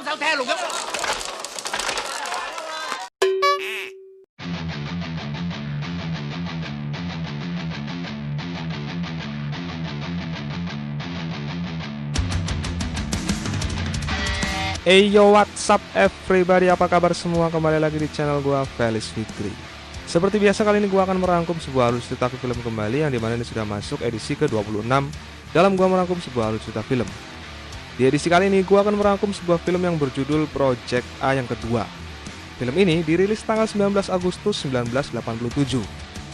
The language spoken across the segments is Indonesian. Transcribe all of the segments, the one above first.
手踢龍咁。Hey yo, what's up everybody, apa kabar semua? Kembali lagi di channel gua, Felis Fikri. Seperti biasa, kali ini gua akan merangkum sebuah alur cerita film kembali, yang dimana ini sudah masuk edisi ke-26 dalam gua merangkum sebuah alur cerita film. Di edisi kali ini gua akan merangkum sebuah film yang berjudul Project A yang kedua. Film ini dirilis tanggal 19 Agustus 1987,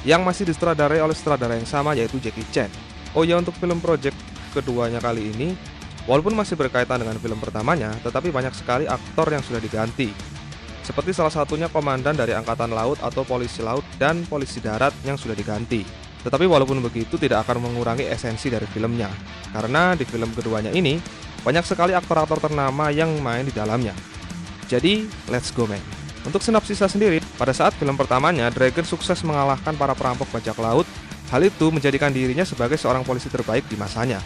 yang masih disutradarai oleh sutradara yang sama, yaitu Jackie Chan. Oh ya, untuk film Project keduanya kali ini, walaupun masih berkaitan dengan film pertamanya, tetapi banyak sekali aktor yang sudah diganti. Seperti salah satunya komandan dari Angkatan Laut atau Polisi Laut dan Polisi Darat yang sudah diganti. Tetapi walaupun begitu tidak akan mengurangi esensi dari filmnya, karena di film keduanya ini banyak sekali aktor-aktor ternama yang main di dalamnya. Jadi, let's go man. Untuk sinopsisnya sendiri, pada saat film pertamanya, Dragon sukses mengalahkan para perampok bajak laut. Hal itu menjadikan dirinya sebagai seorang polisi terbaik di masanya.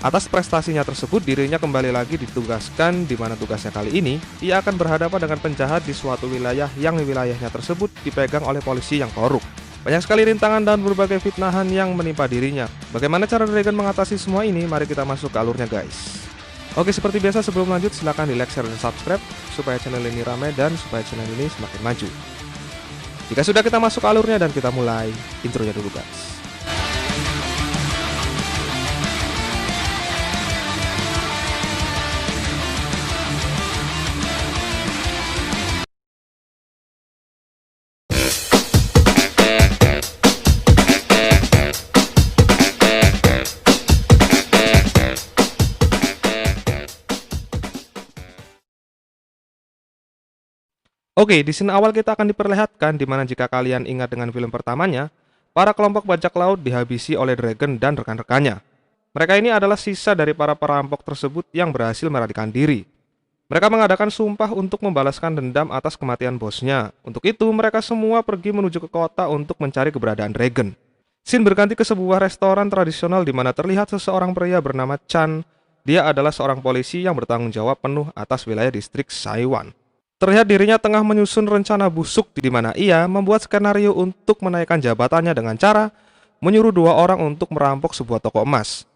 Atas prestasinya tersebut, dirinya kembali lagi ditugaskan, di mana tugasnya kali ini ia akan berhadapan dengan penjahat di suatu wilayah yang wilayahnya tersebut dipegang oleh polisi yang korup. Banyak sekali rintangan dan berbagai fitnahan yang menimpa dirinya. Bagaimana cara Dragon mengatasi semua ini? Mari kita masuk ke alurnya guys. Oke, seperti biasa sebelum lanjut silahkan di like, share, dan subscribe supaya channel ini ramai dan supaya channel ini semakin maju. Jika sudah, kita masuk ke alurnya dan kita mulai intronya dulu guys. Oke, di scene awal kita akan diperlihatkan di mana jika kalian ingat dengan film pertamanya, para kelompok bajak laut dihabisi oleh Dragon dan rekan-rekannya. Mereka ini adalah sisa dari para perampok tersebut yang berhasil melarikan diri. Mereka mengadakan sumpah untuk membalaskan dendam atas kematian bosnya. Untuk itu, mereka semua pergi menuju ke kota untuk mencari keberadaan Dragon. Scene berganti ke sebuah restoran tradisional di mana terlihat seseorang pria bernama Chan. Dia adalah seorang polisi yang bertanggung jawab penuh atas wilayah distrik Saiwan. Terlihat dirinya tengah menyusun rencana busuk di mana ia membuat skenario untuk menaikkan jabatannya dengan cara menyuruh dua orang untuk merampok sebuah toko emas.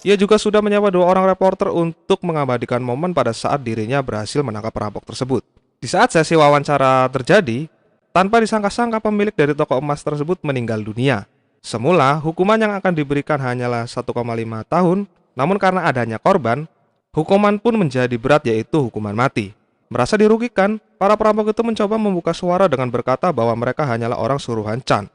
Ia juga sudah menyewa dua orang reporter untuk mengabadikan momen pada saat dirinya berhasil menangkap perampok tersebut. Di saat sesi wawancara terjadi, tanpa disangka-sangka pemilik dari toko emas tersebut meninggal dunia. Semula, hukuman yang akan diberikan hanyalah 1,5 tahun, namun karena adanya korban, hukuman pun menjadi berat, yaitu hukuman mati. Merasa dirugikan, para perampok itu mencoba membuka suara dengan berkata bahwa mereka hanyalah orang suruhan Chan.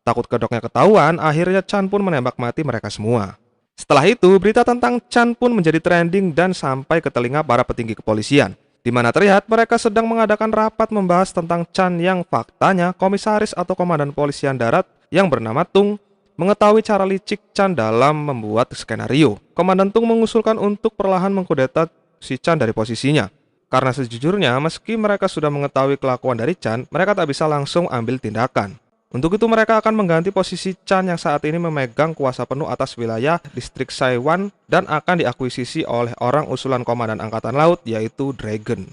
Takut kedoknya ketahuan, akhirnya Chan pun menembak mati mereka semua. Setelah itu, berita tentang Chan pun menjadi trending dan sampai ke telinga para petinggi kepolisian, di mana terlihat mereka sedang mengadakan rapat membahas tentang Chan yang faktanya komisaris atau komandan polisian darat yang bernama Tung mengetahui cara licik Chan dalam membuat skenario. Komandan Tung mengusulkan untuk perlahan mengkudeta si Chan dari posisinya. Karena sejujurnya, meski mereka sudah mengetahui kelakuan dari Chan, mereka tak bisa langsung ambil tindakan. Untuk itu mereka akan mengganti posisi Chan yang saat ini memegang kuasa penuh atas wilayah distrik Saiwan dan akan diakuisisi oleh orang usulan komandan angkatan laut, yaitu Dragon.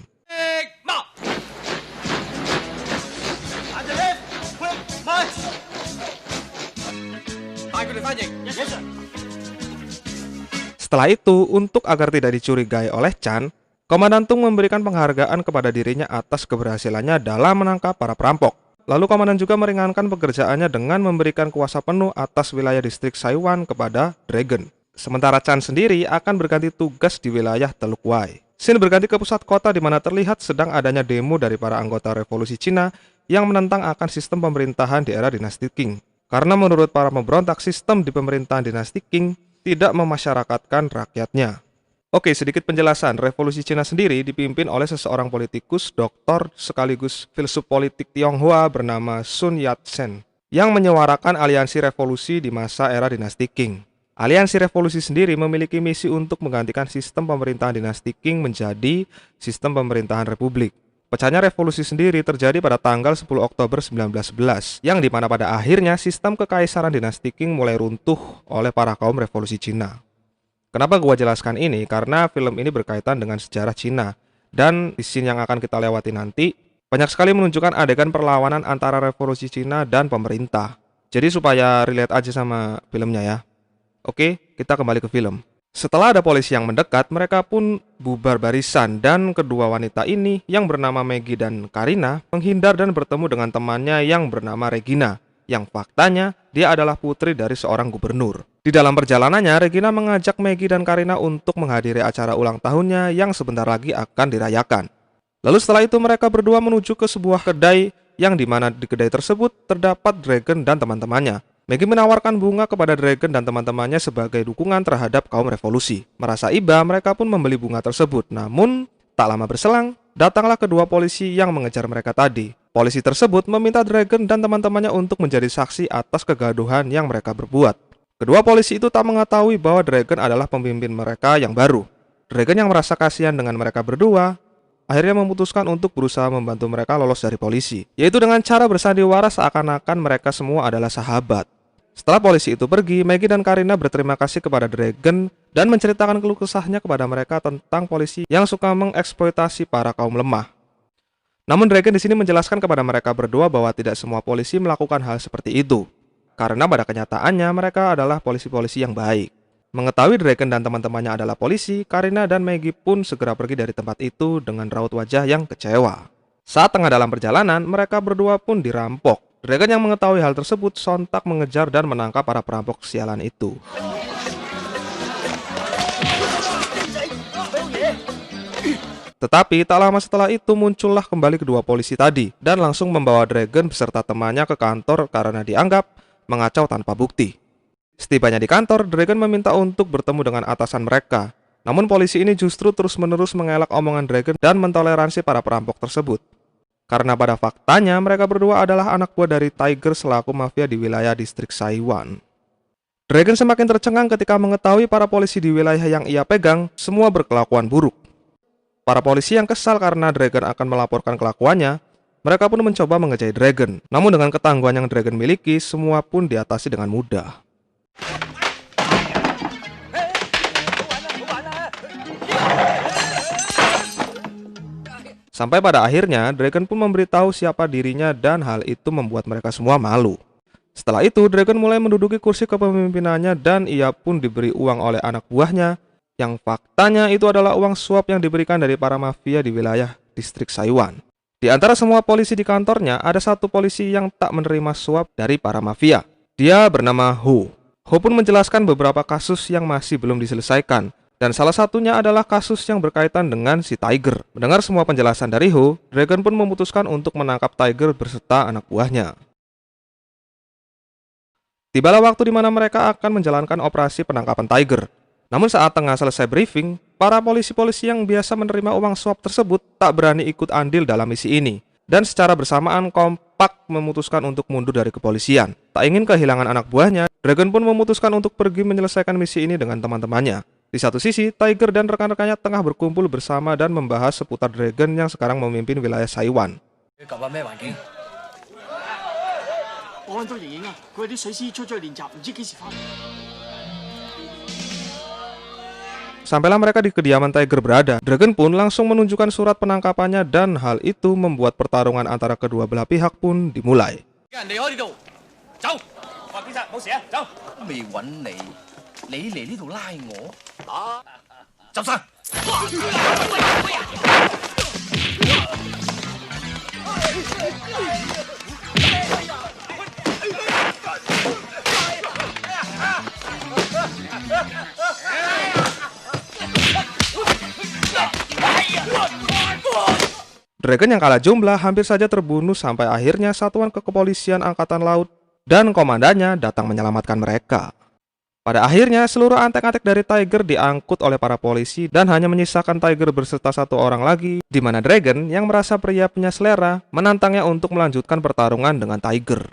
Setelah itu, untuk agar tidak dicurigai oleh Chan, Komandan Tung memberikan penghargaan kepada dirinya atas keberhasilannya dalam menangkap para perampok. Lalu Komandan juga meringankan pekerjaannya dengan memberikan kuasa penuh atas wilayah distrik Saiwan kepada Dragon. Sementara Chan sendiri akan berganti tugas di wilayah Teluk Wai. Scene berganti ke pusat kota di mana terlihat sedang adanya demo dari para anggota revolusi Cina yang menentang akan sistem pemerintahan di era dinasti Qing. Karena menurut para pemberontak, sistem di pemerintahan dinasti Qing tidak memasyarakatkan rakyatnya. Oke, sedikit penjelasan. Revolusi Cina sendiri dipimpin oleh seseorang politikus, doktor sekaligus filsuf politik Tionghoa bernama Sun Yat-sen yang menyuarakan aliansi revolusi di masa era dinasti Qing. Aliansi revolusi sendiri memiliki misi untuk menggantikan sistem pemerintahan dinasti Qing menjadi sistem pemerintahan republik. Pecahnya revolusi sendiri terjadi pada tanggal 10 Oktober 1911, yang dimana pada akhirnya sistem kekaisaran dinasti Qing mulai runtuh oleh para kaum revolusi Cina. Kenapa gua jelaskan ini? Karena film ini berkaitan dengan sejarah Cina, dan di scene yang akan kita lewati nanti, banyak sekali menunjukkan adegan perlawanan antara revolusi Cina dan pemerintah. Jadi supaya relate aja sama filmnya ya. Oke, kita kembali ke film. Setelah ada polisi yang mendekat, mereka pun bubar barisan dan kedua wanita ini yang bernama Maggie dan Karina menghindar dan bertemu dengan temannya yang bernama Regina, yang faktanya dia adalah putri dari seorang gubernur. Di dalam perjalanannya, Regina mengajak Maggie dan Karina untuk menghadiri acara ulang tahunnya yang sebentar lagi akan dirayakan. Lalu setelah itu mereka berdua menuju ke sebuah kedai yang dimana di kedai tersebut terdapat Dragon dan teman-temannya. Maggie menawarkan bunga kepada Dragon dan teman-temannya sebagai dukungan terhadap kaum revolusi. Merasa iba, mereka pun membeli bunga tersebut. Namun, tak lama berselang, datanglah kedua polisi yang mengejar mereka tadi. Polisi tersebut meminta Dragon dan teman-temannya untuk menjadi saksi atas kegaduhan yang mereka berbuat. Kedua polisi itu tak mengetahui bahwa Dragon adalah pemimpin mereka yang baru. Dragon yang merasa kasihan dengan mereka berdua, akhirnya memutuskan untuk berusaha membantu mereka lolos dari polisi, yaitu dengan cara bersandiwara seakan-akan mereka semua adalah sahabat. Setelah polisi itu pergi, Maggie dan Karina berterima kasih kepada Dragon dan menceritakan keluh kesahnya kepada mereka tentang polisi yang suka mengeksploitasi para kaum lemah. Namun Dragon di sini menjelaskan kepada mereka berdua bahwa tidak semua polisi melakukan hal seperti itu, karena pada kenyataannya mereka adalah polisi-polisi yang baik. Mengetahui Dragon dan teman-temannya adalah polisi, Karina dan Maggie pun segera pergi dari tempat itu dengan raut wajah yang kecewa. Saat tengah dalam perjalanan, mereka berdua pun dirampok. Dragon yang mengetahui hal tersebut sontak mengejar dan menangkap para perampok sialan itu. Tetapi tak lama setelah itu muncullah kembali kedua polisi tadi dan langsung membawa Dragon beserta temannya ke kantor karena dianggap mengacau tanpa bukti. Setibanya di kantor, Dragon meminta untuk bertemu dengan atasan mereka. Namun polisi ini justru terus-menerus mengelak omongan Dragon dan mentoleransi para perampok tersebut. Karena pada faktanya mereka berdua adalah anak buah dari Tiger selaku mafia di wilayah distrik Saiwan. Dragon semakin tercengang ketika mengetahui para polisi di wilayah yang ia pegang semua berkelakuan buruk. Para polisi yang kesal karena Dragon akan melaporkan kelakuannya, mereka pun mencoba mengejai Dragon. Namun dengan ketangguhan yang Dragon miliki, semua pun diatasi dengan mudah. Sampai pada akhirnya, Dragon pun memberitahu siapa dirinya dan hal itu membuat mereka semua malu. Setelah itu, Dragon mulai menduduki kursi kepemimpinannya dan ia pun diberi uang oleh anak buahnya, yang faktanya itu adalah uang suap yang diberikan dari para mafia di wilayah distrik Saiwan. Di antara semua polisi di kantornya, ada satu polisi yang tak menerima suap dari para mafia. Dia bernama Ho. Ho pun menjelaskan beberapa kasus yang masih belum diselesaikan. Dan salah satunya adalah kasus yang berkaitan dengan si Tiger. Mendengar semua penjelasan dari Ho, Dragon pun memutuskan untuk menangkap Tiger beserta anak buahnya. Tibalah waktu di mana mereka akan menjalankan operasi penangkapan Tiger. Namun saat tengah selesai briefing, para polisi-polisi yang biasa menerima uang suap tersebut tak berani ikut andil dalam misi ini. Dan secara bersamaan kompak memutuskan untuk mundur dari kepolisian. Tak ingin kehilangan anak buahnya, Dragon pun memutuskan untuk pergi menyelesaikan misi ini dengan teman-temannya. Di satu sisi, Tiger dan rekan-rekannya tengah berkumpul bersama dan membahas seputar Dragon yang sekarang memimpin wilayah Saiwan. Sampailah mereka di kediaman Tiger berada, Dragon pun langsung menunjukkan surat penangkapannya dan hal itu membuat pertarungan antara kedua belah pihak pun dimulai. Dragon yang kalah jumlah hampir saja terbunuh sampai akhirnya satuan kepolisian angkatan laut dan komandannya datang menyelamatkan mereka. Pada akhirnya seluruh antek-antek dari Tiger diangkut oleh para polisi dan hanya menyisakan Tiger berserta satu orang lagi, di mana Dragon yang merasa pria punya selera menantangnya untuk melanjutkan pertarungan dengan Tiger.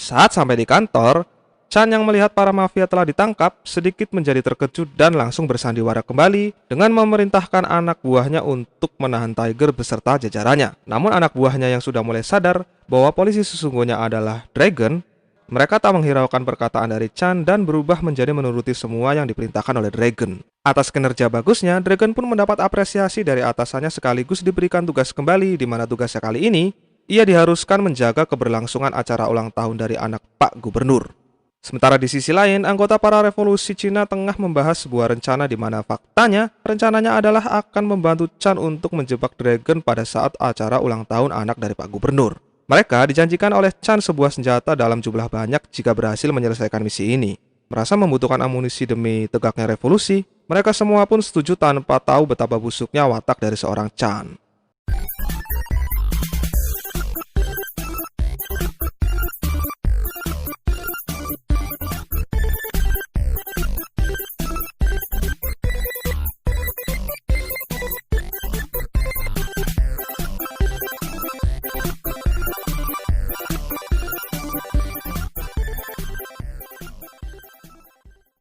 Saat sampai di kantor, Chan yang melihat para mafia telah ditangkap sedikit menjadi terkejut dan langsung bersandiwara kembali dengan memerintahkan anak buahnya untuk menahan Tiger beserta jajarannya. Namun anak buahnya yang sudah mulai sadar bahwa polisi sesungguhnya adalah Dragon, mereka tak menghiraukan perkataan dari Chan dan berubah menjadi menuruti semua yang diperintahkan oleh Dragon. Atas kinerja bagusnya, Dragon pun mendapat apresiasi dari atasannya sekaligus diberikan tugas kembali, di mana tugasnya kali ini ia diharuskan menjaga keberlangsungan acara ulang tahun dari anak Pak Gubernur. Sementara di sisi lain, anggota para revolusi Cina tengah membahas sebuah rencana di mana faktanya rencananya adalah akan membantu Chan untuk menjebak Dragon pada saat acara ulang tahun anak dari Pak Gubernur. Mereka dijanjikan oleh Chan sebuah senjata dalam jumlah banyak jika berhasil menyelesaikan misi ini. Merasa membutuhkan amunisi demi tegaknya revolusi, mereka semua pun setuju tanpa tahu betapa busuknya watak dari seorang Chan.